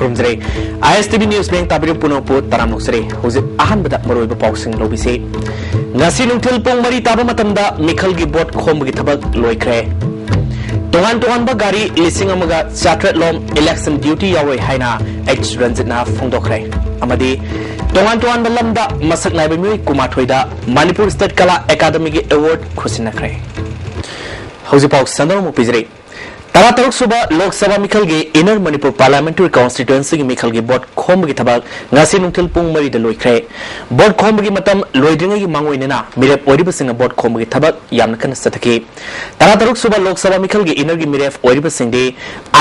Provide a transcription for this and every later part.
खुमजरे ISTV News Bank tabiru punopu taram nuksare huzi ahan bada maroi ba pausing lobise ngasi nungthil pong mari taba matamda mikhal gi bot khom gi thabak loikre tongan ba gari lising amaga chatret lom election duty yawi haina H Ranjit na phongdokre amadi tongan ba lamda masak nai ba mi kumathoida Manipur State Kala Academy gi award khusinakre huzi paus sandor mu pijre Tara Taruk Suba Lok Sabha Mikhal ge Inner Manipur Parliamentary Constituency ge Mikhal ge Bot Khom gi thabak ngasi nungthil pung mari da loikre Bot Khom gi matam loidringa gi mangoi nena mirep oriba singa Bot Khom gi thabak yamna kan sathaki Tara Taruk Suba Lok Sabha Mikhal ge Inner gi mirep oriba singde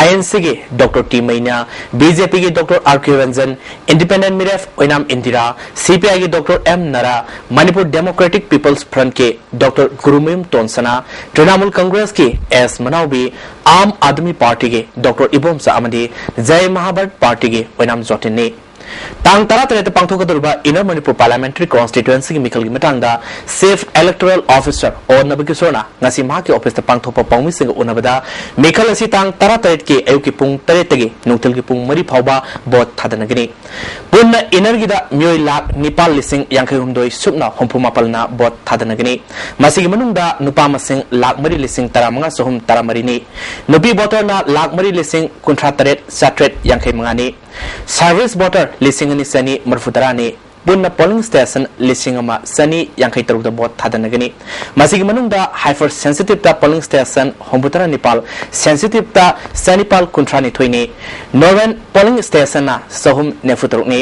INC ge Dr. T Maina BJP ge Dr. R.K. Ranjan Independent mirep Oinam Indira CPI ge Dr. M Nara Manipur Democratic People's Front ke Dr. Gurumim Tonsana Trinamool Congress ke S Manawbi आम आदमी party के doctor इबोम सा अमदी जय Mahabharat party के वैनाम जोटिन ने तांग तरा तरे पांथोकदुरबा inner Manipur parliamentary constituency की मिखल की मतंगदा सेफ इलेक्टोरल ऑफिसर और नबकिसोरना ngasi मा के ऑफिस पांथोप पाउमी सिंग उनबदा मिखल असि तांग तरा तरे के अयु की पुंग तरे तगे नुथल की पुंग मरी फावबा बोत थादनगनी पुन्ना इनर गिदा म्योय लाख निपाल लिसिंग यांखै हुमदोय सुपना हमफु मापलना बोत थादनगनी मसिगी मनुंगदा नुपा मसिंग लाख मरी लिसिंग तरा मंगा सोहम तरा मरी नि नुपी बोटरना लाख मरी लिसिंग कुंट्रा तरेट साट्रेट यांखै मंगानी सर्विस वोटर लिसिंग अनि सनी मरफुतरानी पुन्ना पोलिंग स्टेशन लिसिंग अमा सनी यांखै तरुदा बोट थादनगनी मसिगी मनुंगदा हाइपर सेंसिटिव ता पोलिंग स्टेशन होमबुतरा नेपाल सेंसिटिव ता सनीपाल कुंट्रानी थोइनी नॉर्वेन पोलिंग स्टेशन ना सहम नेफुतरुनी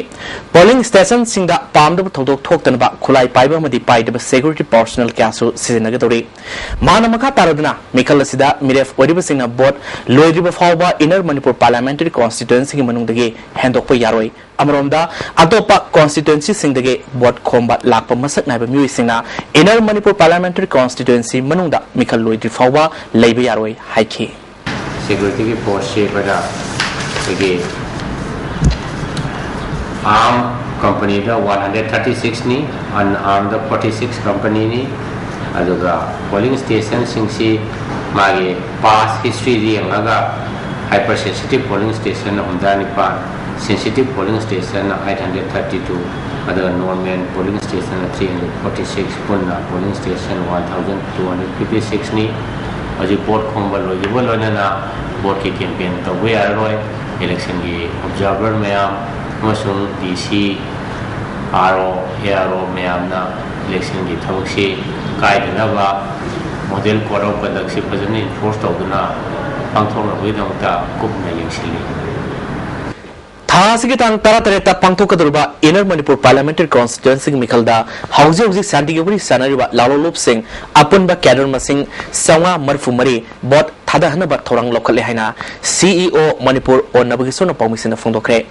पोलिंग स्टेशन सिंगदा पामदब थोदोक थोक्तनबा खुलाई पाइबा मदि पाइदब सिक्योरिटी पर्सनल क्यासु सिजनगदोरी मानमखा तारदना मिखल सिदा मिरेफ ओरिब सिंगना बोट लोइरिब फावबा इनर मणिपुर पार्लियामेंट्री कॉन्स्टिट्यूएंसी की मनुंगदगे हेंदोकप यारोय अमरोमदा अतोपा कॉन्स्टिट्यूएंसी सिंगदगे बोट खोमबा लाकपा मसक नाइबा म्युइ सिंगना इनर मणिपुर पार्लियामेंट्री कॉन्स्टिट्यूएंसी मनुंगदा मिखल लोइद्रि फावबा लैबा यारोय हाइखि सिक्योरिटी की फोर्स से बड़ा ये आर्म कंपनी दा 136 नी अनआर्म्ड 46 कंपनी नी अदुगा पोलिंग स्टेशन सिंगसी मागे पास हिस्ट्री रियंगागा हाइपर सेंसिटिव पोलिंग स्टेशन हुंदा निपा sensitive polling station 832 other normal polling station 346 पुन्ना पोलिंग स्टेशन 1256 नी अजी बोर्ड खोंबल लोगिबो लोनना बोर्ड की कैंपेन तो वे आरोय इलेक्शन की ऑब्जर्वर मैम मसुंग डीसी आरओ एआरओ मैम ना इलेक्शन की थबक से कायदनबा मॉडल कोड ऑफ कंडक्ट से फजन इन्फोर्स तौदना पांथोरबोयदमता कुपना यंगसिली थासिगे तांग तरा तरे ता पांथोकदुरबा इनर मणिपुर पार्लियामेंट्री कॉन्स्टिट्यूएंसी की मिखलदा हौजी शांतिगुरी सानरिबा लालोलोप सिंह अपुनबा कैडर मसिंग सवा मरफु मरी बोट थादहनबा थौरंग लोकले हाइना सीईओ मणिपुर और नबगिसोना पौमिसिना फोंदोखरे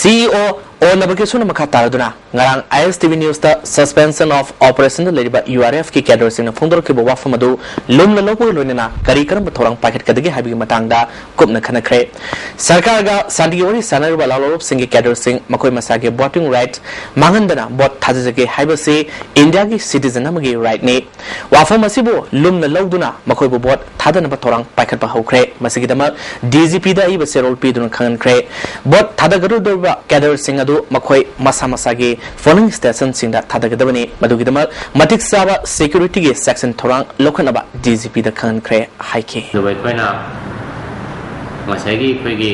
सीईओ और नबगिसोना मखा तारदुना ngarang ISTV News ता सस्पेंशन ऑफ ऑपरेशन लेरिबा URF की कैडर सिंह फोंदोर के वाफमदु लुमना लोपो लोइना करी करम थौरंग पाकेट कदगे हाबिग मतंगदा कुपना खनखरे सरकार गा शांतिगुरी सानरिबा लालोलोप सिंह की कैडर सिंह मकोय मसागे वोटिंग राइट मांगंदना बोट थाजगे हाइबसे इंडिया की सिटीजन अमगे राइट ने वाफम असिबो लुमना लौदुना मकोय बोट थादनबा थौरंग पाकेट पा हौखरे मसिगिदमा DGP दा इब सेरोल पीदुन खनखरे बोट थादगरु दोबा कैडर सिंह अदु मकोय मसा मसागे पोलिंग स्टेशन सिंगदा थादगदबनी मदुगिदमा मतिक साबा सिक्योरिटी के सेक्शन थौरंग लोखनबा DGP दा खनखरे हाइके दुबई कोइना मसागी कोइगे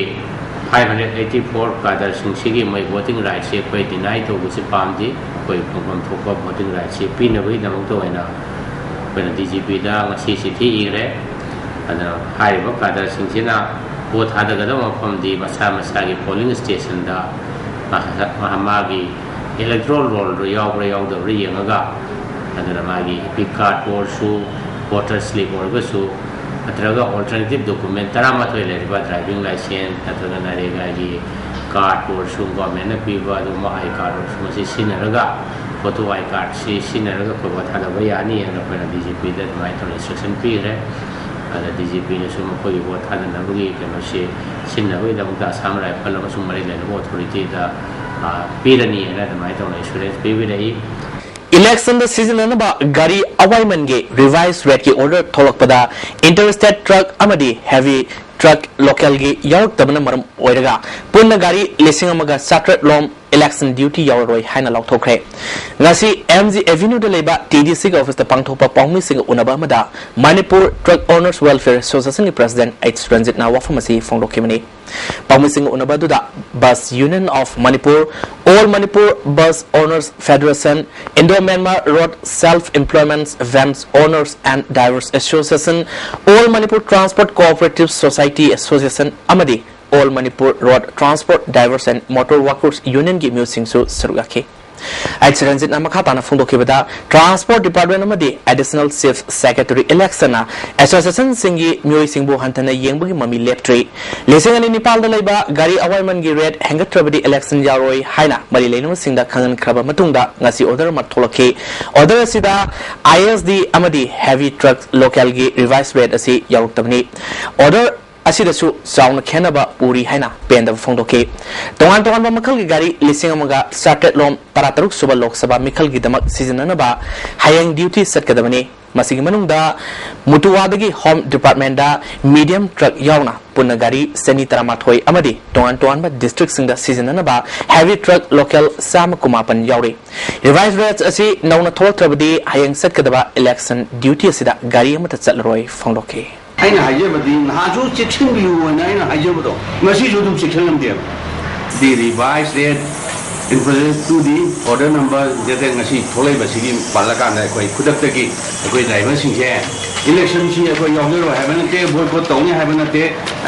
584 कादर सिंगसिगी मै वोटिंग राइट से कोइ डिनाइ तो गुसि पामदि कोइ फंफम थोपा वोटिंग राइट से पिनबई दमक तो हैना कोइना DGP दा ngasi सिथि इरे अदना हाइबो कादर सिंगसिना वो थादगदा मफमदि मसा मसागी पोलिंग स्टेशन दा महामागी इलेक्ट्रोल रोल यावब्रा यावदब्रा यंगागा अदना मागी पिक कार्ड ओरसु वोटर स्लिप ओरगसु अत्रगा अल्टरनेटिव डॉक्यूमेंट तरामाथोय लेरिबा ड्राइविंग लाइसेंस अत्रगा नरेगा की कार्ड ओरसु गवर्नमेंट पीबा दुमा आई कार्ड ओरसु मसि सिनरगा फोटो आई कार्ड से सिनरगा को बतादबा यानी एना कोना DGP दा माइ तो इंस्ट्रक्शन पीरे अदा DGP ने सुम कोई वो थादनबगी केनो से सिनबई दमता असम राइफल अमसुम मरि लेनो अथॉरिटी दा पीरनी है ना माइ तो इंश्योरेंस पीबिरई इलेक्शन द सीजन अनबा गाड़ी अवाइमन गे रिवाइज रेट की ऑर्डर थोलकपदा इंटरस्टेट ट्रक अमदी heavy truck local gi yauk tabana maram oiraga punna gari lising amaga satrat lom election duty yauroi haina lauthokre ngasi MG Avenue de leba TDC office the pangthopa pawmi sing unaba mada Manipur Truck Owners Welfare Association president H Ranjit na wafamasi phongdokimani pawmi sing unaba duda Bus Union of Manipur, All Manipur Bus Owners Federation, Indo-Myanmar Road Self-Employment Vans Owners and Drivers Association, All Manipur Transport Cooperative Society Association amadi All Manipur Road Transport Drivers and Motor Workers Union gi musing su sarugaki Ranjit na makhatana phongdokibada Transport Department amadi Additional Chief Secretary Election Association singi myoi singbu hantana yengbu mami leptri lesing ani Nepal da laiba gari awaiman gi red hangatrabadi election yaroi haina mari leinu singda khangan kraba matungda ngasi order mat tholaki order sida ISD amadi heavy truck local gi revised rate asi yaruktabni order asidasu sauna khenaba uri haina penda phongdoke tongan makhal gi gari lising amaga started lom tarataruk suba lok sabha mikhal gi damak seasonana ba hayang duty satkadabani masigi manungda mutuwadagi home department da medium truck yauna punna gari seni taramathoi amadi tongan ba district singda seasonana ba heavy truck local sam kumapan yauri revised rates asi nauna thortrabadi hayang satkadaba election duty asida gari amata chalroi phongdoke aina hajabadi nahajo section biu na aina hajabado ngasi jodum section lam dia the revised rate in presence to the order number jete ngasi tholai basigi palaka na koi khudak taki koi driver sing je election si koi yongero haban te boycott tawni haban te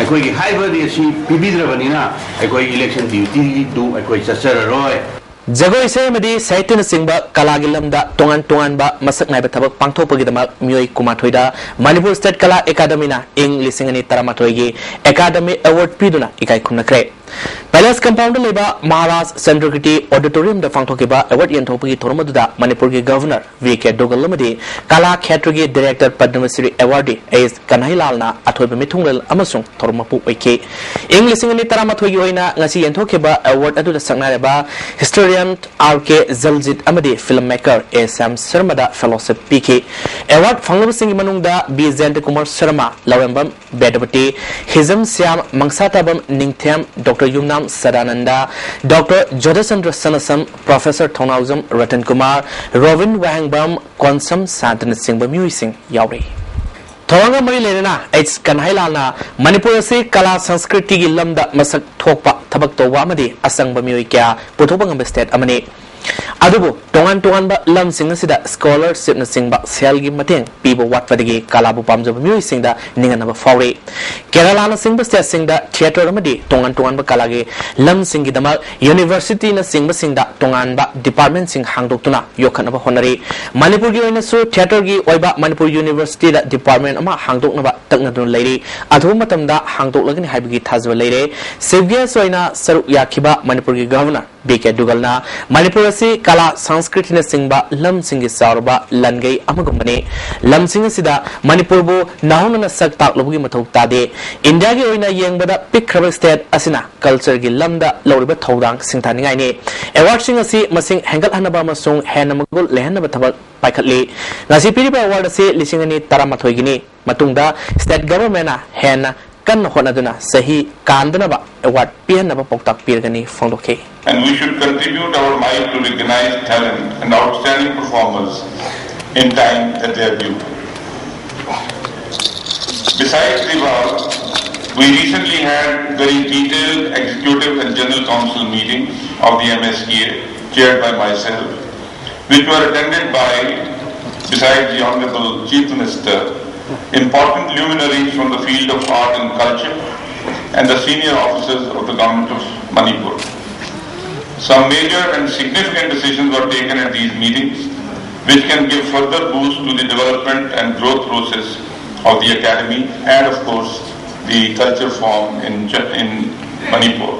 koi gi haiba di si pibidra banina koi election duty do koi sasara roi Jagoi se madi saitin singba kalagilam da tongan ba masak nai bathabak pangthopagi dama myoi kumathoida Manipur State Kala Academy na ing lisingani taramathoigi Academy Award piduna ikai khunakre Palace Compound leba Maharaj Sandrogiti Auditorium da pangthokiba award yenthopi thormaduda Manipur gi Governor VK Dogal lamadi Kala Khetragi Director Padma Shri Awardee AS Kanhailal na athoiba mithungal amasung thormapu oike ing lisingani taramathoigi oina ngasi yenthokiba award adu da sangnareba historian RK Zaljit amadi filmmaker Sam Sharma da fellowship PK award fanglab singi manungda B Jayant Kumar Sharma Lawembam Bedapati Hizam Syam Mangsatabam Ningthem Dr. Yumnam Sadananda Dr. Jodasandra Sanasam Professor Thonauzam Ratan Kumar Rovin Wahangbam Konsam Santan Singbam Muising Yauri Thoranga Mari Lena H Kanhailal na Manipur se Kala Sanskriti gi lamda masak thokpa thabak to wamadi asangba myoi kya puthopang am state amani adubu tongan ba lam sing asida scholarship na singba sel gi mateng pibo watwadagi kalabu pamjaba myoi singda ningana ba fauri Kerala na singba state singda theater amadi tongan ba kalagi lam singi dama university na singba singda tongan ba department sing hangdoktuna yokhana ba honari Manipur gi oina su theater gi oiba Manipur University da department ama hangdokna ba takna dun leiri adhu matamda hangdoklagani haibigi thazwa leire sevgia soina saru yakhiba Manipur gi governor BK Dugalna Manipur si kala Sanskrit na singba lam singi sarba langai amagumani lam singa sida Manipur bu nahuna na sak tak lobugi mathok tade India gi oina yengbada pikraba state asina culture gi lamda loriba thodang singthani ngai ne award singa si masing hangal hanaba masung henamagul lehanaba thabak paikhatli ngasi piriba award se lisingani taramathoi gini matungda state government na hena kan honaduna sahi kandanaba award pihanaba poktak pirgani phongdoke and we should contribute our might to recognize talent and outstanding performers in time that they are due. Besides the above, we recently had very detailed executive and general council meetings of the MSKA chaired by myself, which were attended by, besides the Honorable Chief Minister, important luminaries from the field of art and culture and the senior officers of the government of Manipur. Some major and significant decisions were taken at these meetings, which can give further boost to the development and growth process of the academy and, of course, the culture form in Manipur.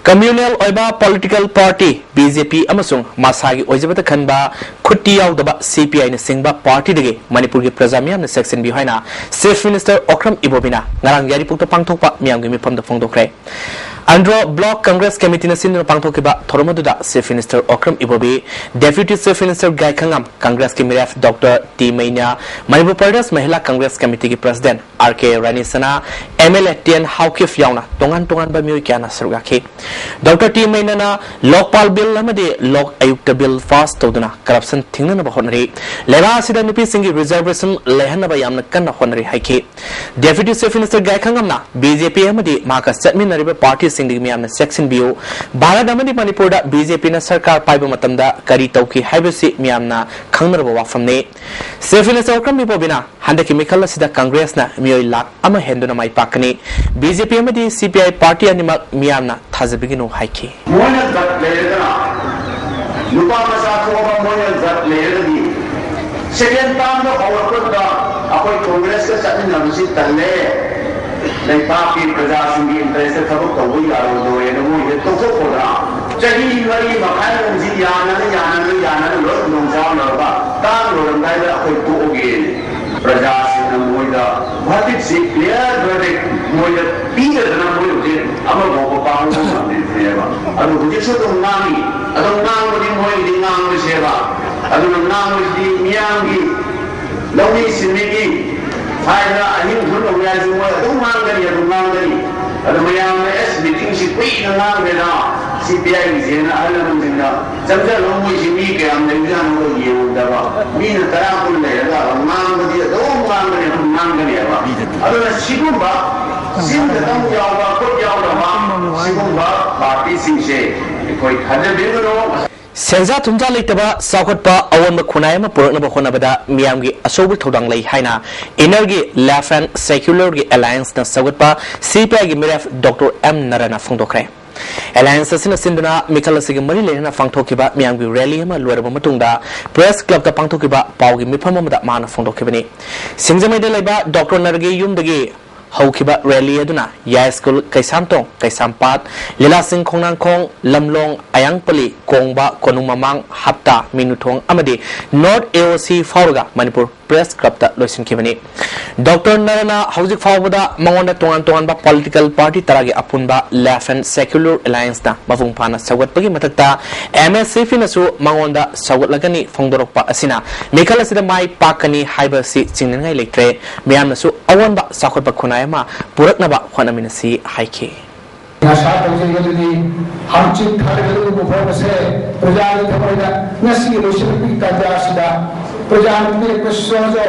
Communal oiba political party BJP amasung masagi oijabata khanba khutti yaudaba CPI na singba party dege Manipur gi praja miyam na section bi haina Chief Minister Okram Ibobina ngarang yari pukta pangthokpa miyam gi mifam da phongdokre Andro Block Congress Committee na sinno pangthokiba thoromaduda Chief Minister Okram Ibobi, Deputy Chief Minister Gai Khangam, Congress Committee Dr. T Maina, Manipur Pradesh Mahila Congress Committee ki President RK Rani Sana, MLA Tian Haukif Yauna, Tongan ba miyoy kya na sarugaki. Dr. T Maina na Lokpal Bill namadi Lok Ayukta Bill fast toduna corruption thingna na ba honari. Leba asida nupi singi reservation lehan na ba yamna kanna honari haiki. Deputy Chief Minister Gai Khangam na BJP amadi maka setmin na riba party singdi miyamna section bio Bharat amadi Manipur da BJP na sarkar paiba matamda kari tauki haibasi miyamna khangnarba wafamne. Chief Minister Okram Ibobina handaki mikhala sida Congress na miyoy lak ama henduna mai pakani. BJP amadi CPI party animak miyamna thazabigino haiki. Moya zat ledana lupa masa ko moya zat ledani second time no power da apoi Congress ka satin namsi talle नहीं पापी प्रजा संगी interest खबर तो वही आरो दो ये ना वो ये तो को ना चाहिए वही मकान मुझे याना लोग नौजाव नौबा ताम लोग ना ये कोई तो ओगे प्रजा से ना वो ये बहुत ही क्लियर बड़े वो ये पीछे ना वो ये अब वो पाऊँ तो समझते हैं बा अब मुझे सो तो नामी मुझे वो ये नाम मुझे बा अब नाम मुझे मियांगी लोगी Sindhi Hanya aning dulu orang semua tu manggani, ada macam meeting si kui nang bela, CPI ni na alam mungkin na, sampai orang mui sini ke am dengan orang dia dah, mina terang pun leh dah, manggani dia, tu manggani apa? Ada siapa ba, siapa datang jauh ba, kau jauh dah, siapa ba, parti singse, kau ada bela Senza Tumja Litaba, Sakotpa, Awan Makunayama, Purna Honabada, Miamgi, Asobu Todang Lay Haina, Energy, Lafan, Secular Alliance, na Sagotpa, CPI Miraf, Dr. M. Narana Fungdokre. Alliance Sina Sinduna, Mikala Sigamari Lena Fangtokiba, Miamgi Reliama, Luerba Matunda, Press Club the Pangtokiba, Paugi Mipamada Mana Fungdokibani. Singzame de Leba, Dr. Nargi Yumdagi. Haukiba rally aduna ya school kaisamtong kaisampat lila sing khongnang khong lamlong ayangpali kongba konumamang hapta minutong amadi North AOC Fauga Manipur Press Club ta loisin kibani Dr. Narana Hauzik Fawada mangonda tongan ba political party taragi apunba Left and Secular Alliance na mafung pana sawat pagi matakta MSCF na su mangonda sawat lagani fongdorokpa asina mikala sida mai pakani haiba si chingngai lektre miyam na su awan ba sakot ba khunai ma purak na ba khona minasi haike nasa tawjegadi hamching thargalu ko phobase projal thamoida nasi loshipik kaja sida projal me questiono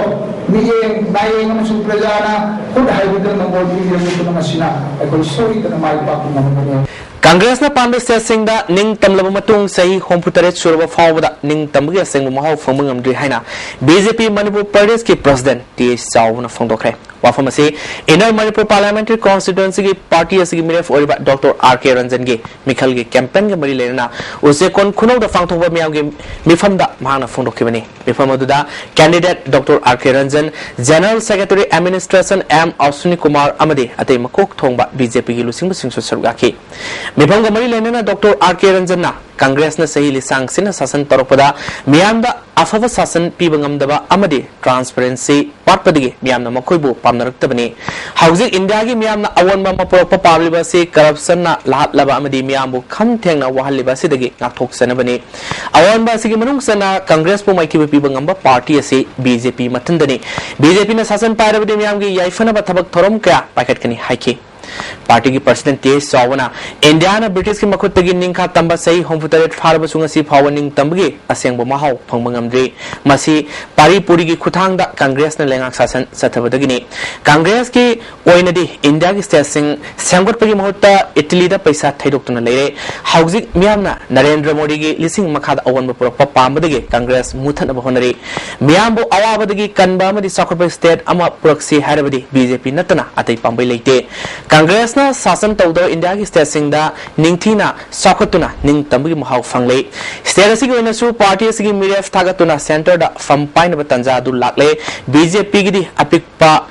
miye naye ngam projana khud haibudan mangol bi yemu masina ekol sori tan mai pa kumamane Congress na Pandey Singh da ning tamlaba matung sahi homputare surba fawda ning tamge sing mahau phomungam dri haina BJP Manipur Pradesh ki President TH Chau na phongdokre wafamase Inner Manipur Parliamentary Constituency ki party asigi miref oriba Dr. RK Ranjan ge mikhal ge campaign ge mari lena use kon khuno da phangthokba miyam ge mifam da mahana phongdokhibani mifam aduda candidate Dr. RK Ranjan General Secretary Administration M Ashwini Kumar amade atei makok thongba BJP gi lusing sing sarga ki Mipam Gamari Lenana Dr. RK Ranjana, Congress na sahi lisang sina sasan taropada, Miyamda Afava sasan pibangamdaba amadi transparency patpadigi Miyamna Makoibu Pamnaraktabani. Housing India gi Miyamna Awanba Maporpa Pablibasi, corruption na lahat laba amadi Miyambu Kamteng na Wahalibasi dagi Natok Sanabani. Awanba Sigi Manung Sana, Congress po Maiki Pibangamba Party asi BJP Matandani. BJP na sasan parabadi Miyamgi Yaifana Batabak Thorom kaya paket kani haiki. Party ki President TH Chau India na British ki makhutagi ningkha tamba sahi homfutaret farba sungasi phawaning tambagi asengbo mahau phangmangamdri masi pari puri ki khuthang da Congress na lengak sasan sathabadagini Congress ki oinadi India ki state sing sanggot pagi mahutta Italy da paisa thaidoktuna leire hauzik miyamna Narendra Modi ki lising makhad awanba purakpa pambadagi Congress muthana bahonari miyambo awabadagi kanba amadi sakhotpa state ama puraksi harabadi BJP natana atai pambai leite Congress na sasan tawdo India ki state sing da ningthina sakhotuna ning tambi mahau fangle state asigi oina su party asigi miref thagatuna center da fampai na tanja du lakle BJP gi di apikpa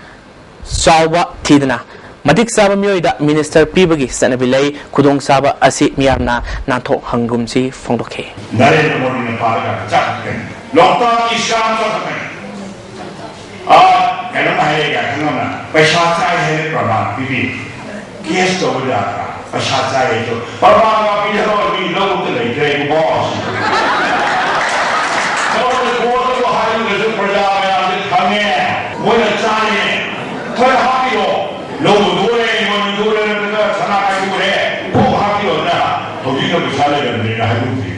sawa thidna madik saba myoida minister pibagi sanabilai khudong saba asi miyamna natho hangumsi phongdokhe Narendra Modi ne paraga chakte lokta ki sham chakte कहना है क्या कहना ना पैसा चाहिए है प्रमाण भी केस तो हो जाता पैसा चाहिए जो परमात्मा की जगह भी लोगों के लिए क्या एक बॉस और कोर्ट को हाई में जो प्रजा में आगे खाने वो न चाहिए थोड़ा हाथी हो लोग दूरे ने सना का दूरे वो हाथी हो ना तो भी तो विशाले करने का है मुझे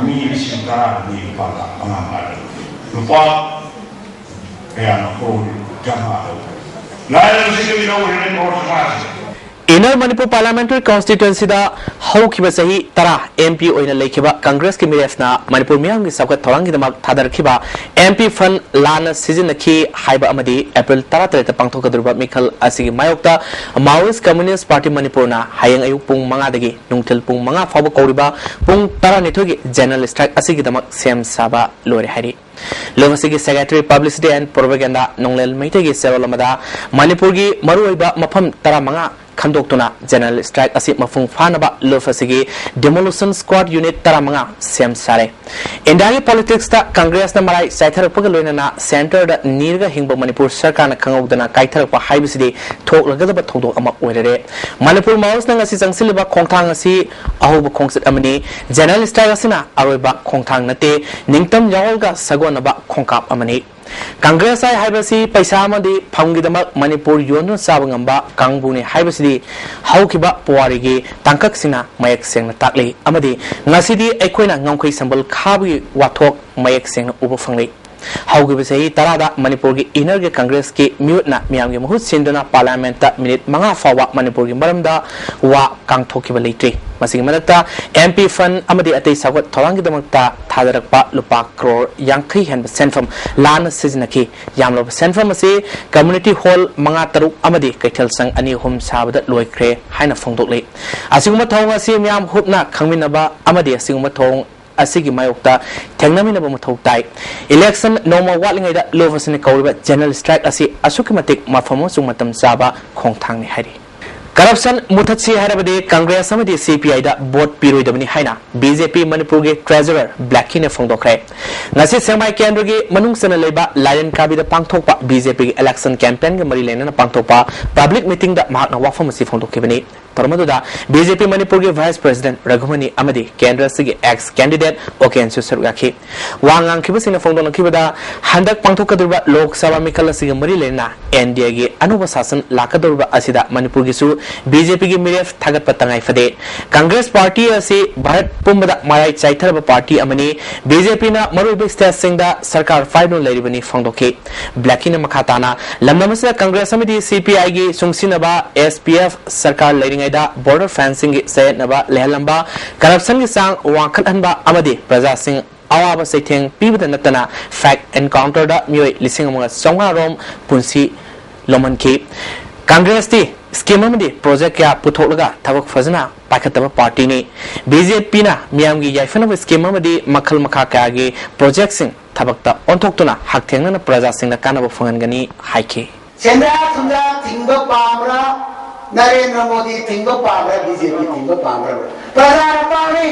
मी सिंगारा नी पाला अनामार रुपा या ना को जमा लाइव से भी लोग ने कोर्ट समाज इनर मणिपुर पार्लियामेंट्री कॉन्स्टिट्यूएंसी हौखिबा सही तरा एमपी ओइना लेखिबा कांग्रेस की मिरेफना मणिपुर मियाम की सवकत थौरांग दमक थादरखिबा एमपी फंड लाना सिजनखी हाइबा अमदी अप्रैल 13 पांथोकदुरबा मिखल असिगी मायोक्ता माओइस्ट कम्युनिस्ट पार्टी मणिपुरना हायंग अयु पुंग 5 दगी नुंगथिल पुंग 5 फावब कौरिबा पुंग 12 की जनरल स्ट्राइक असिगी दमक सेम साबा लोरे हारी लोकसभा की सेक्रेटरी पब्लिसिटी एंड प्रोपेगेंडा नोंगलेल मैते की सेरोलमदा मणिपुर की मरुइबा मफम 15 खंदोक्तुना जनरल स्ट्राइक असी मफुंग फानबा लोफसिगी डेमोलिशन स्क्वाड यूनिट 15 सेम सारे इंडिया की पॉलिटिक्स ता कांग्रेस न मराई साइथरपग लोइनना सेंटर द नीरगा हिंब मणिपुर सरकार न खंगौदना काइथरप हाइबिसिदी थोकलगदब थौदोक अमा ओइररे मणिपुर माउस न ngasi जंगसिलबा खोंथांग असि अहोब खोंगसित अमनी जनरल स्ट्राइक असिना अरोइबा खोंथांग नते निंगतम यावलगा सगोनबा खोंकाप अमनी कांग्रेस आई हाइबसी पैसा मदी फंगिदमक मणिपुर योन साबंगंबा कांगबुने हाइबसी हौखिबा पुवारीगी तांककसिना मयक सेंग ताकले अमदी ngasiदी अखोइना ngंखै संबल खाबगी वाथोक मयक सेंग उब फंगले हौगिबे सही तरादा मणिपुर की इनर के कांग्रेस के म्यूटना मियाम के मुहुत सिंदना पार्लियामेंट मिनिट 5 फावा मणिपुर की मरमदा वा कांगथोकिबा लेट्रे मसिगी मदक्ता एमपी फंड अमदी अतै सागत थौरांग दमक्ता थादरकपा लुपा करोड़ 50 हेन सेंफम लान सिजनकी यामलो सेंफम असे कम्युनिटी हॉल 5 तरुक अमदी कैथल संग अनि होम साबदा लोइख्रे हाइना फोंदोकले असिगुम थौंग असे मियाम हुपना खंगमिनबा अमदी असिगुम थौंग असिगी मायोक्ता थेंगनामिनबा मथौ ताई इलेक्शन नोमा वाटलिंगैदा लोफसने कौरिबा जनरल स्ट्राइक असी असुकिमतिक मफमो सुमतम चाबा खोंथांगनि हारि करप्शन मुथत्सी हरबदे कांग्रेस अमदी सीपीआई दा वोट पिरोइदबनी हाइना बीजेपी मणिपुर के ट्रेजरर ब्लैकी ने फोंदोखरे ngasi सेमाई केंद्र के मनुंग सना लेबा लायन काबिदा पांगथोकपा बीजेपी के इलेक्शन कैंपेन के मरी लेना पांगथोकपा पब्लिक मीटिंग दा महाकना वाफम से फोंदोखिबनी परमदुदा बीजेपी मणिपुर के वाइस प्रेसिडेंट रघुमनी अमदी केंद्र से एक्स कैंडिडेट ओकेंसु सरुगाखी वांगांग खिबसिना फोंदोलखिबदा हंदक पांगथोकदुबा लोकसभा मिखल से मरी लेना एनडीए के अनुब शासन लाकदुबा असिदा मणिपुर की बीजेपी की मिरेफ थागत पतंगाई फदे कांग्रेस पार्टी असे भारत पुंबदा माराई चाइथरब पार्टी अमनी बीजेपी ना मरुब स्टेट सिंगदा सरकार फाइनो लेरिबनी फोंदोके ब्लैकी ने मखाताना लमनमसे कांग्रेस अमदी सीपीआई की सुंगसिनबा एसपीएफ सरकार लेरिंगैदा बॉर्डर फेंसिंग सयनबा लेहलंबा करप्शन की सांग वांखतहनबा अमदी प्रजा सिंह अवाब सैथेंग पीबद नतना फैक्ट एनकाउंटर दा मियोय लिसिंग अमंगा सोंगा रोम पुंसी लोमन की कांग्रेस ती स्कीम अमदी प्रोजेक्ट क्या पुथोलगा थबक फजना पाखतब पार्टी ने बीजेपी ना मियाम की याइफनब स्कीम अमदी मखल मखा कागे प्रोजेक्ट सिंग थबकता ओंथोक्तुना हकथेंगना प्रजा सिंह कानब फंगनगनी हाइके सेंद्रा सुंदरा थिंग पामरा नरेंद्र मोदी थिंग पामरा बीजेपी थिंग पामरा प्रजा पामी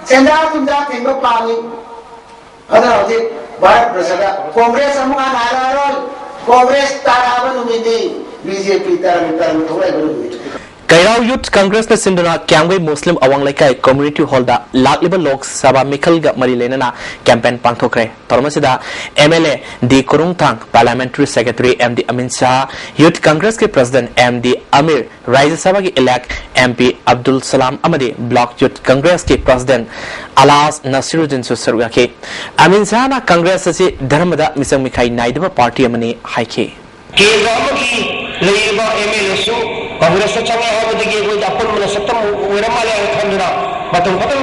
सेंद्रा सुंदरा थिंग पामी अदर होती भारत प्रसदा कांग्रेस अमुगा नारारोल कांग्रेस ताराबन उमिदी बीजेपी तरम थोड़े बरुद कैराव यूथ कांग्रेस ने सिंधुना क्यांगवे मुस्लिम अवांग लेकाय कम्युनिटी हॉल दा लाकलिबा लोक सभा मिखल ग मरी लेना कैंपेन पांथोखरे तोरमसिदा MLA D Kurungthang parliamentary secretary MD Amit Shah youth Congress के प्रेसिडेंट एमडी अमीर राज्य सभा के elect MP Abdul Salam अमदी block youth Congress के प्रेसिडेंट अलास नसीरुद्दीन सुसरुगा के अमित शाह ना कांग्रेस से धर्मदा मिसंग मिखाई नाइदबा पार्टी अमनी हाइके कांग्रेस चंगे हाबदगी कोई अपन मन सत्तम ओरमाले खंदरा मतम खतम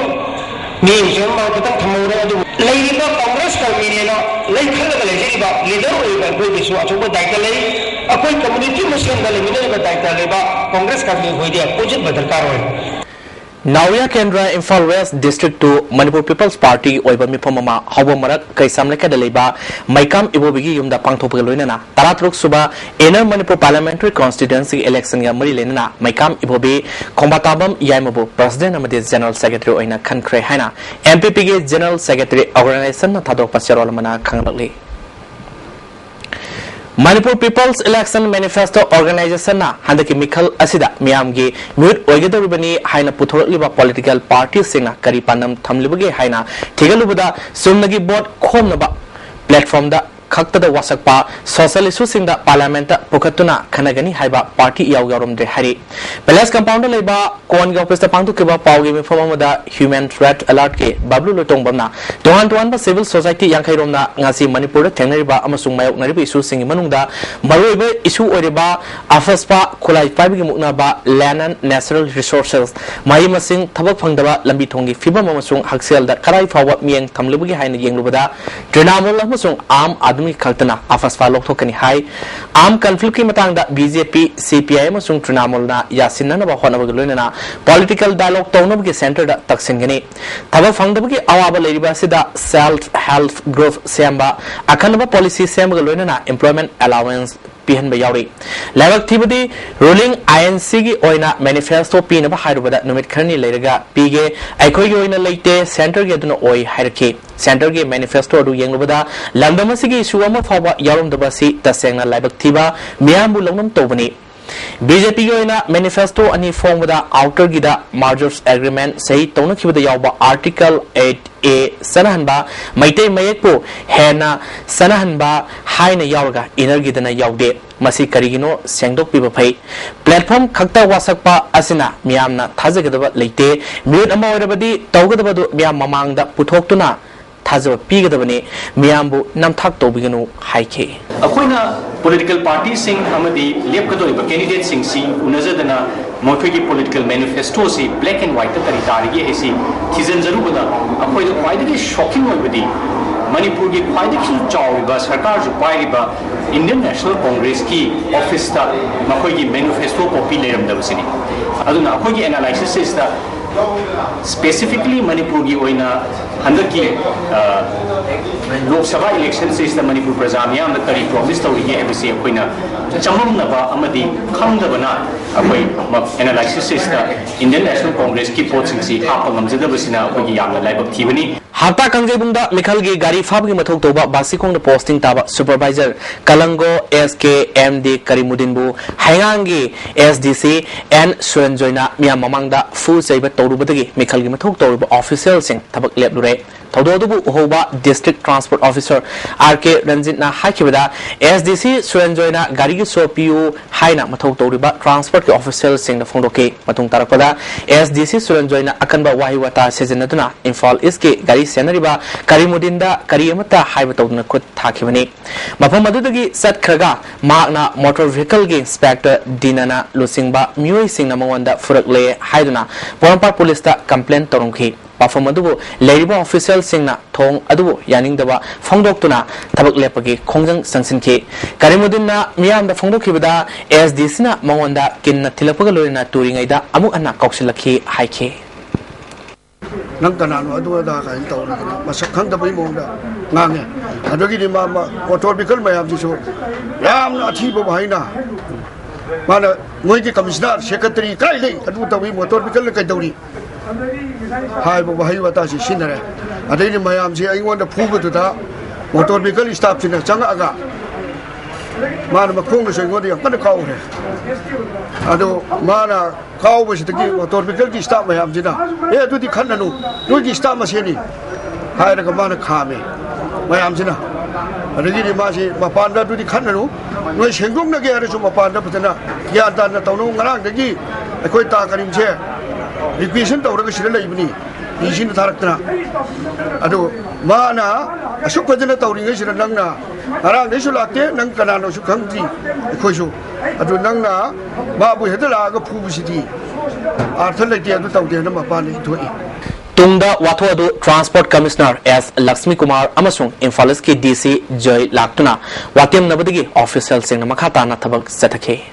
मी जम खतम थमौरे अदु लेरिबा कांग्रेस कर्मीनेना लई खलगा लेजिबा लीडर ओइबा कोई बिसु अचोबा दायित्व लई अकोई कम्युनिटी मुस्लिम दल मिनेबा दायित्व लेबा कांग्रेस कर्मी होइदे अपोजिट बदरकार होय नाविया केंद्र इम्फाल वेस्ट डिस्ट्रिक्ट टू मणिपुर पीपल्स पार्टी ओइबा मिफम मा हबो मरक कैसाम लेका लेबा मैकाम इबोबिगी युमदा पांगथोपग लोइनना 13 सुबा inner Manipur parliamentary constituency election गा मरी लेनना मैकाम इबोबी खोंबाताबम याइमबो प्रेसिडेंट अमदे जनरल सेक्रेटरी ओइना खनख्रे हाइना एमपीपी के जनरल सेक्रेटरी ऑर्गेनाइजेशन न थादोक पसरोल मना खंगलकले Manipur People's Election Manifesto Organization na handaki mikhal asida miyamgi mute oigedoribani haina puthorliba political parties singna kari panam thamlibage haina thigalubada sumnagi board khomnaba platform da khaktada wasakpa social issue singda parliament ta pukhatuna khanagani haiba party yaw-yawromdre hari palace compound leba kon office ta pangthukeba pawgi mifam amada human threat alert ke bablu lotongbamna tohan ba civil society yankairomna ngasi manipur da thengnariba amasung mayok nariba issue singi manungda maroiba issue oriba afaspa khulai paibi mukna ba land and natural resources mai masing thabak phangdaba lambi thongi fibam amasung haksel da karai fawa mieng thamlibagi haina yenglubada trinamol amasung am Kaltana Afasfa Lokani High Arm conflict Matanga BJP CPI Masung Trinamol na Yasinana Honavagulina political dialogue Tonobi Center Taksingani Tava Fangdabaki Awaba Ladiba Sida self health growth Samba Akanaba policy Samagaluna employment allowance Pihan Bayari Lavak Tibati ruling INC Oina manifesto Pinaba Hydrobada Numit Kerni Lega Pige Akoyoina Late Center Getuno Oi Hierarchy Center Ge manifesto do Yangbada Landamasigi Suama Fawa Yarum the Basi Tasena Labak Tiba Miambu Lonam Tobani BJP yoina manifesto ani form with the outer gida mergers agreement say tonaki with the yauba article 8A sanahanba maite mayekpo hena sanahanba haina yaurga inner gidana yaude masi karigino sengdok piba phai platform khakta wasakpa asina miyamna thajagadaba leite mute ama orabadi tawgadabadu miyam mamangda puthoktuna Tazo Pigadabani, Miambu, Namtak Tobigano, Haike. Akoina political parties sing Amadi, Lepkado, candidates sing si, Unazadana, Motoki political manifesto, si, black and white, Taritari, Hesi, Tizanzarubana, Akoida, why did shocking over the Manipur ki quite chow was Sarkar Paiba, Indian National Congress ki office ta Makogi manifesto copy layer the city. Aduna Akogi analysis is that specifically Manipur ki oina under ki Lok Sabha elections is the Manipur Prazamia and the Kari promise to we have see Akoina Chamam Naba Amadi Kamdabana Akoy analysis is the Indian National Congress ki posting si Hapam Zidabasina Akogi Yanga Live of Tivani. Hata Kangbunda Mikhalgi Gari Fabi Matoktoba Basikong the posting Taba supervisor Kalango SK MD Karimudinbu Hayangi SDC and Suranjoina Miyamamangda Full Saber Torubagi Mikhalgi Matoktoba officials in Tabak Lepure Todobu Hoba District Transport Officer RK Ranjitna Hakibada SDC Suranjoina Gari Sopiu Haina Matoktoriba Transport Officials in the Fondoke Matung Tarakoda SDC Suranjoina Akanba Wahiwata Sejanatuna Infal Iske Gari Senariba Karimudinda Kariamata Haibatona Kut Takivani Mapamadudagi Sat Kraga Magna Motor Vehicle Inspector Dinana Lusingba Mui Sing Namawanda Furakle Haiduna Porampa Police complaint Torunki Pafamadubu Ladiba official Singna Tong Adu Yaning Daba Fongdoktuna Tabak Lepagi Kongjang Sansinke Karimudina Miam the Fongdokibada SDCna Mawanda Kinna Tilapagaluna Turingaida Amuana Koksilaki Haike Nankanano Adwada and Tona, Masakanda Bimonda, Nanga, Adogidi Mama, Otobical may have this one. Ram Atibo Haina Mana Moiki Commissioner, Secretary Kaili, Aduta Motorbical Kadori. Hi, Bahaiwatashi Shinare. I didn't my arms here. I want to prove it to that. Motorbical stops in a Changaga. Mana Makong is going to call her. Ado Mana cow was the game of Torbical stop my Amjina. Here to the Kananu, do the stop Masini. High like a man Kami, my Amjina. I really Mashi, Mapanda to the Kananu. No Shengum the Garris of Mapanda Patana, Yadana Tonu, Garang the Gi, a quite talk in chair. Repeat of the Shilla Ibni, Ishin Tarakana. Ado Mana, a Shukadana Tauring and Nanga, around the Shulake, Nankanano Shukanti, a Koshu, Ado Nanga, Babu Hedalaga publicity. After the day of the Mapani to it. Tungda Watwadu Transport Commissioner S. Lakshmi Kumar Amasung Infaliski DC Joy Laktuna Watim Nabadigi officials in Makata Natabak Setake.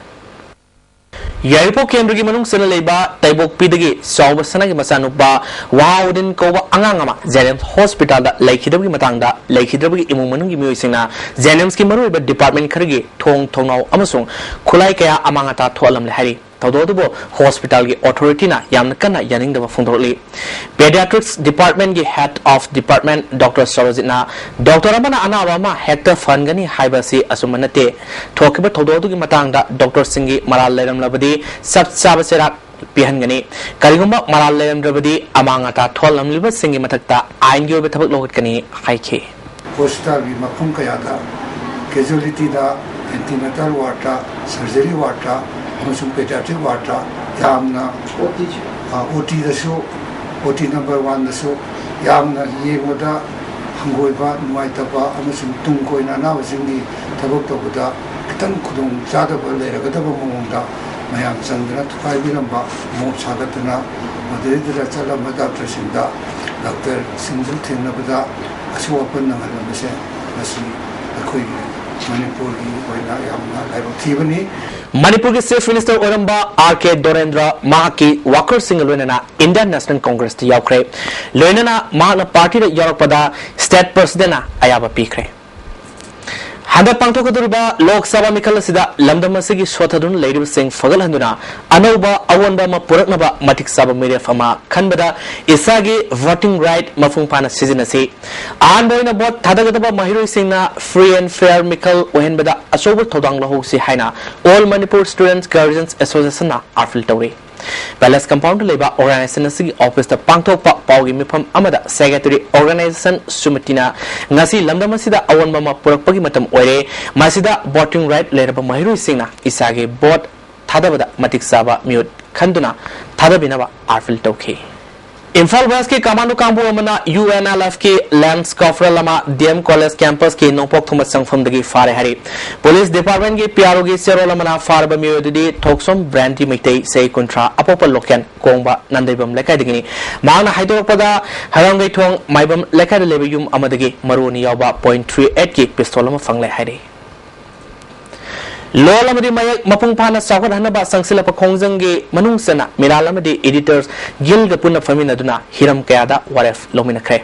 Yaripo Kendrigi Manung Senaleba, Taibok Pidigi, Sauba Sanagi Masanuba, Wawdin Kova Angama, Zenems Hospital, Lake Hidabi Matanga, Lake Hidabi Imumanungi Musina, Zenemski Maruba Department Karigi, Tong Tonau Amasung, Kulaikea Amangata Tolam Hari. थौदोदुबो hospital की authority ना यामना कन्ना यानिंगदबा फोंदोरली paediatrics department की head of department doctor Sarojit ना doctor अमना अनाबा हेक्टर फनगनी हाइबासी असुमनते थोकिबा थौदोदुगी मतांगदा डॉक्टर सिंगी मराल लेरमलबदी सब चाबसेरा पिहनगनी करिगुंबा मराल लेरमद्रबदी अमांगाता थोलमलिबा सिंगी मथक्ता आइनगी ओबे थबक लोगतकनी हाइखे हॉस्पिटल की मफम कयादा कैजुअलिटी दा एंटीनेटल वार्डा सर्जरी वार्डा अमसुंग पेडियाट्रिक वार्डा यामना ओटी दसो ओटी नंबर 1 दसो यामना येंगोदा हंगोइबा नुवाइतबा अमसुंग तुंग कोइना नाबसिंगी थबक तबदा खतन खुदुंग चादबा लेरगदबा मोंगदा मयाम चंद्रना थुकाइबिरंबा मोब सागतना मदरिदरा चलमा डॉक्टर सिंदा डॉक्टर सिंजु थेंनबदा असुवपन नंगलमसे मसी अखोई मणिपुर की ओइना यामना लाइबक थीबनी मणिपुर के चीफ मिनिस्टर ओरंबा आर.के. दोरेंद्र माकी वाकर सिंह लोइनना इंडियन नेशनल कांग्रेस ती यावख्रे लोइनना माना पार्टी रे यारकपदा स्टेट प्रेसिडेंट अयाबा पीख्रे हंदा पांथोकदुरिबा लोकसभा मिखल सिदा लमदम असगी सोथदुन लेरिब सिंह फगल हंदुना अनौबा अवंदा म पुरकनबा मटिक साबा मिरेफ अमा खनबदा इसागी वोटिंग राइट मफुंग पाना सिजनसी आन बोइना बोट थादगदबा महिरोइ सिंहना फ्री एंड फेयर मिखल ओहेनबदा अचोब थौदांग लहोसी हाइना all Manipur students guardians association ना आर्फिल तौरे पैलेस कंपाउंड लेबा ऑर्गेनाइजेशन असगी ऑफिस द पांथोकपा पाउगी मिफम अमदा सेक्रेटरी ऑर्गेनाइजेशन सुमितिना ngasi lamdam asida awan mama purakpagi matam oire masida voting right leraba mahirui singna isage vote thadabada matik saba mute khanduna thadabinaba arfil tawkhi Imphal west के commando कांबो अमना यूएनएलएफ के लैंड्स कॉफरल लमा डीएम कॉलेज कैंपस के नोपोक थुम संगफम दगी फारे हरी police department के PRO के सेरोल लमना फारब मियोदि थोक्सम brandy मिटै से कुंट्रा अपोपल लोकेन कोंबा नंदैबम लेकाय दगिनी मांगना हाइदोरपदा हरंगै थोंग माइबम लेकाय लेबे युम अमदगी मरोनी यावबा 0.38 की पिस्तौल अमा फंगले हाइरे लोल अमदी मयक मपुंग पाना सागत हनबा संगसिलप खोंजंगे मनुंगसना मिराल अमदी एडिटर्स गिल्ड पुन फमिनदुना हिरम कयादा वारेफ लोमिनखरे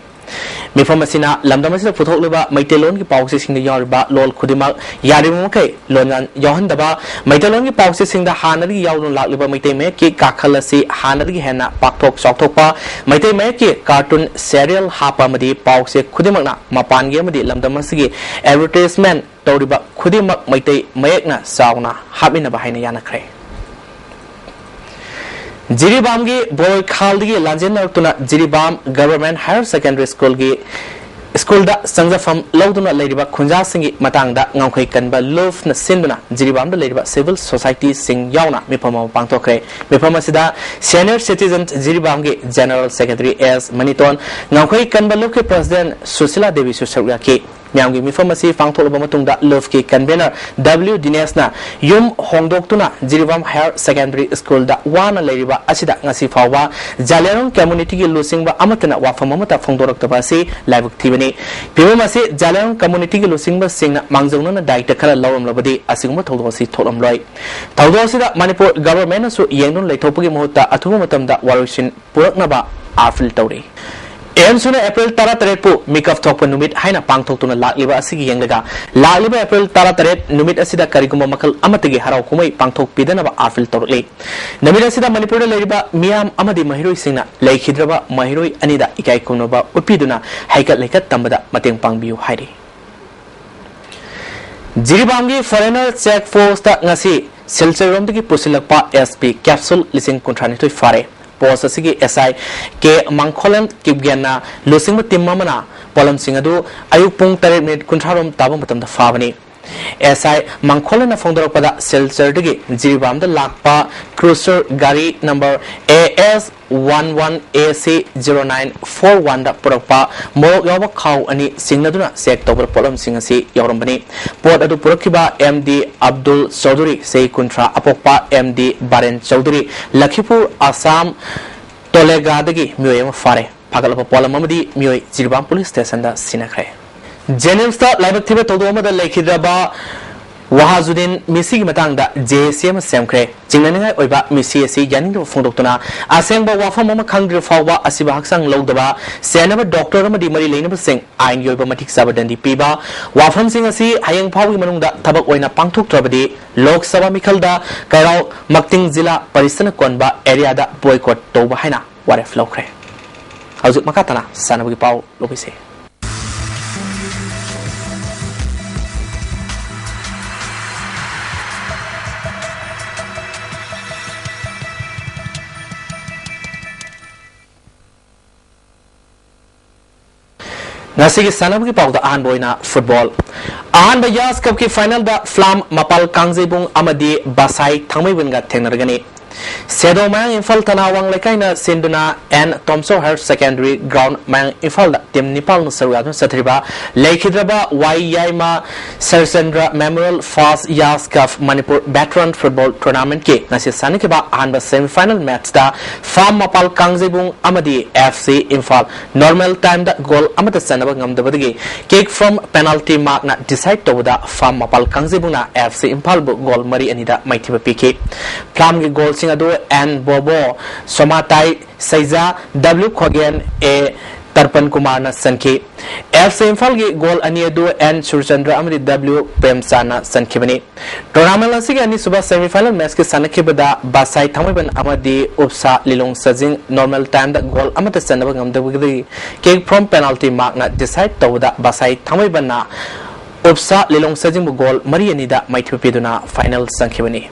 मिफम असिना लमदम असिदा पुथोकलेबा मैतेलोन की पाउसे सिंग यारबा लोल खुदिमा यारिमोके लोनन यहनदबा मैतेलोन की पाउसे सिंग हानरी याउन लाकलेबा मैते में के काखलसी हानरी हेना पाकथोक सौथोकपा मैते में के कार्टून सीरियल हापा मदी पाउसे खुदिमकना मपानगे मदी लमदम असिगे एडवर्टाइजमेंट तौरिबा खुदिमक मैते मयकना साउना हाबिनबा हाइना यानखरे जिरीबाम की बोय खालदगी लांजेनरतुना Jiribam government higher secondary school की स्कूल दा संगफम लौदुना लेरिबा खुंजा सिंगी मतंगदा ngangkhoi kanba love na sinduna jiribam da leiriba civil society sing yauna mipama pangtokre mipama sida senior citizen jiribam ge general secretary s maniton ngangkhoi kanba love ke president susila devi susarya ke म्यांगी मिफमसी फांगथोलबा मतुंगदा love के convener W Dinesh ना युम होंगदोक्तुना Jiribam higher secondary school दा वाना लेरिबा असिदा ngasi फावबा जालेरों कम्युनिटी के लुसिंगबा अमतना वाफम अमता फोंदोरक्तबा से लाइव थिबनी पिममासे जालेरों कम्युनिटी के लुसिंगबा सिंगना मांगजौना दायित्व खरा लौरमलबदि असिगुम थौदोसी थोलमलय थौदोसिदा मणिपुर गवर्नमेंट सु येंगनुन लेथोपगी महत्ता अथुबा मतमदा वारोसिन पुरकनबा आफिल तौरे एमसुना अप्रैल 13 पु मिकअप थोप नुमित हाइना पांगथोक्तुना लाक्लिबा असिगी येंगगा लाक्लिबा अप्रैल 13 नुमित असिदा करिगुम मखल अमतगी हराव कुमै पांगथोक पिदनबा आफिल तौरले नमित असिदा मणिपुर लेरिबा मियाम अमदि महिरोइ सिंगना लेखिद्रबा महिरोइ अनिदा इकाय कुनबा उपिदुना हाइकत लेकत तंबदा मतेंग पांगबियु हाइरे जिरिबामगी फॉरेनर चेक फोर्स ता ngasi सिलचररोमदगी पुसिलकपा एसपी कैप्सूल लिसिंग कुंट्रानिथोय फारे पोस्ट असिगी एसआई के मांगखोलन किबगेना लुसिंग तिम्ममना पोलम सिंगदु अयुक पुंग 3 मिनिट कुंट्रारोम ताबम मतमदा फाबनी एसआई मांगखोलन फोंदरपदा सेल्चरदगी जिरिबाम द लाकपा क्रूजर गाड़ी नंबर AS11AC0941 दा पुरकपा मोरक यावबा खाव अनि सिंगनदुना सेक तोबर पोलम सिंगसी यावरमबनी पोट अदु पुरकिबा एमडी अब्दुल चौधरी से कुंट्रा अपोकपा एमडी बारेन चौधरी लखीपुर आसाम तोलेगादगी मियोयम फारे फागलप पोलम अमदी मियोय जिरिबाम पुलिस स्टेशन दा सिनखरे जेनिम्स ता लाइव थिबे तोदोमदा लेखिद्रबा Wahazuddin misi matangda JCM semkre jingnangai oiba misi asi yaning phongdoktuna asengba wafam ama khangdri fawba asiba haksang lowdaba senaba doctor amadi mari leinaba sing ain yoiba matik sabadandi piba wafam sing asi hayang phawi manungda thabak oina pangthok trabadi lok sabha mikhalda kairau makting zila parisana konba area da boycott toba haina waref lokre haujuk makatana sanabagi pau lobise Nasi sana bagi pau da ahan boina football. Ahan ba Yas Cup ki final da Flam Mapal Kangjebung amadi Basai thangmai bunga thengnargani. Sedo Mayang Infal Tanawang Lekaina Sinduna and Thomso Higher Secondary Ground Mayang Infal da Tim Nipal Nasarwatun Satriba Lekhidraba Yaima Sarsendra Memorial Fast Yas Cup Manipur Veteran Football Tournament ke nasi sana ke ba ahan ba semi-final match da Flam Mapal Kangjebung amadi FC Infal normal time da goal amata sanaba ngamdabadagi kick from penalty mark na decide to da Flam Mapal Kangjebung na FC Infal bu goal mari anida maithiba pk Flam ge goal ado and Bobo Somatai Saiza W Khogen A Tarpan Kumar na sanki FC Infal ge goal ani ado and Surchandra amri W Premsana sankibani tournament asige ani suba semi final match ke sanake bada Basai thamaiban amadi Upsa Lilong Sajing normal time da goal amata sanaba ngamdabagi kick from penalty mark na decide to da Basai thamaiban na Upsa Lilong Sajing goal mari ani da maithupiduna final sankibani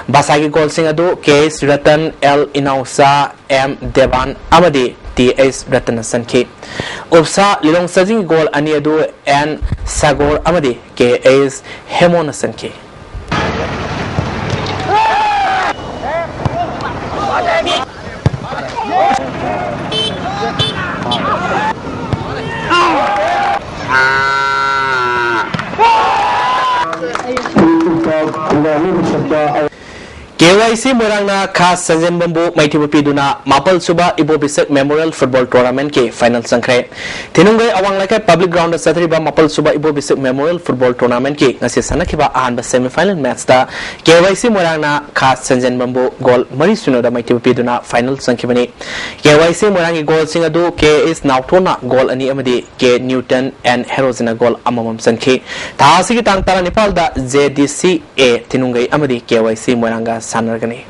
Basagi goal sing adu KS Ratan L Inausa M Devan amadi TS Ratan sanki Upsa Lilong Sajing goal ani adu N Sagor amadi KS Hemon sanki KYC Morangna Khas Sanjan Bambu Maithiba Piduna Mapal Suba Ibo Bisak Memorial Football Tournament ke final sangkre Tinungai Awang Lakai Public Ground Satriba Mapal Suba Ibo Bisak Memorial Football Tournament ke ngasi sanakiba ahan ba semi final match da KYC Morangna Khas Sanjan Bambu goal mari suno da Maithiba Piduna final sangkibani KYC Morangi goal sing adu K is Nautona goal ani amadi K Newton and Herozina goal amamam sankhi thasi ki tang tara Nepal da JDCA Tinungai amadi KYC Moranga Sanargani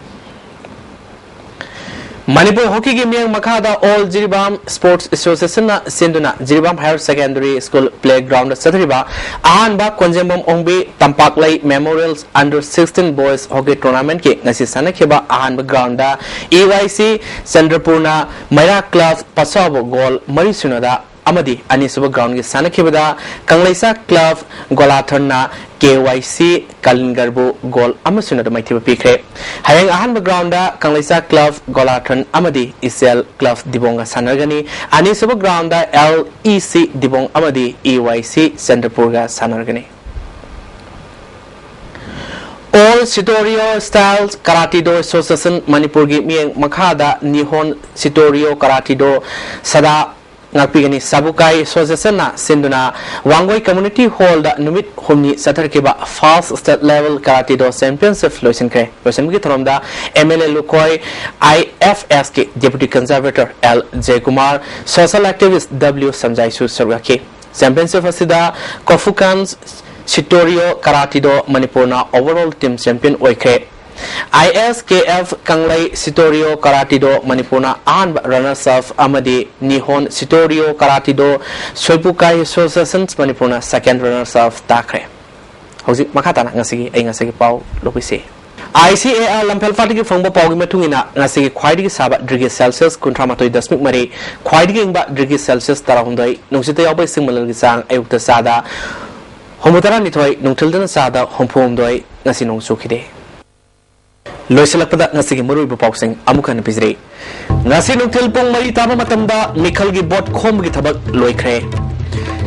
Manipur Hockey Game Makada All Jiribam Sports Association na Sinduna Jiribam Higher Secondary School Playground Satriba Ahan ba Konjembam Ongbi Tampaklai Memorials Under 16 Boys Hockey Tournament ke ngasi sanakeba ahan ba ground da EYC Chandrapurna Maira Club Pasabo goal mari sunada amadi anisuba ground ge sanakebada Kanglaisa Club Golathana KYC Kalingarbu goal amasuna da maithiba pikre hayang ahan ground da Kanglaisa Club Golathon amadi Isel Club Dibonga sanargani anisuba ground da LEC Dibong amadi EYC Chandrapurga sanargani All Sitorio Styles Karate Do Association Manipur gi mieng makhada Nihon Sitorio Karate Do sada ngakpigani sabukai association na sinduna Wangoi Community Hall da numit humni satarkiba first state level karate do championship loisin kre loisin gi thromda MLA Lukoi IFS ke deputy conservator L J Kumar social activist W Samjai Su Sargaki championship asida Kofukans Sitorio Karate do Manipurna overall team champion oikre ISKF Kanglai Sitorio Karate do Manipurna ahan runners up amadi Nihon Sitorio Karate do Soipukai Association Manipurna second runners up takre hauji makata na ngasigi pau lopise ICAR Lampel Fatigi Fongba Pau Matungina ngasigi khwaidigi saba degree Celsius kuntramatoi dasmik mari khwaidigi ingba degree Celsius tarahundai nungsita yabai singmalgi sang ayukta sada homutara nithoi nungthildana sada homphomdoi ngasi nongsukhide Loisalakpada ngasigi maruiba pausing amukan pizre ngasi nungthil pong mari taba matamda mikhalgi bot khomgi thabak loikre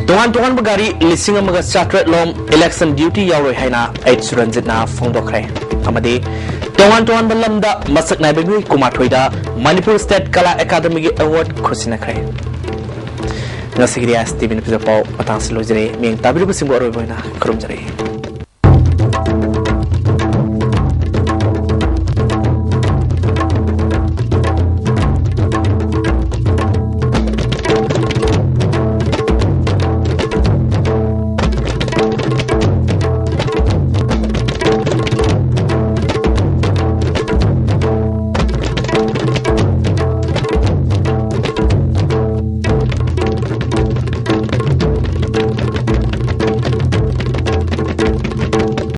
tongan bagari lising amaga chatret lom election duty yauroi haina 8 suranjitna phongdokre amadi tongan balamda masak naibemi kumathoida Manipur State Kala Academy Award khusinakre ngasigi ISTV Manipuri pau patang silojre ming tabiru singbo roi boina khrumjare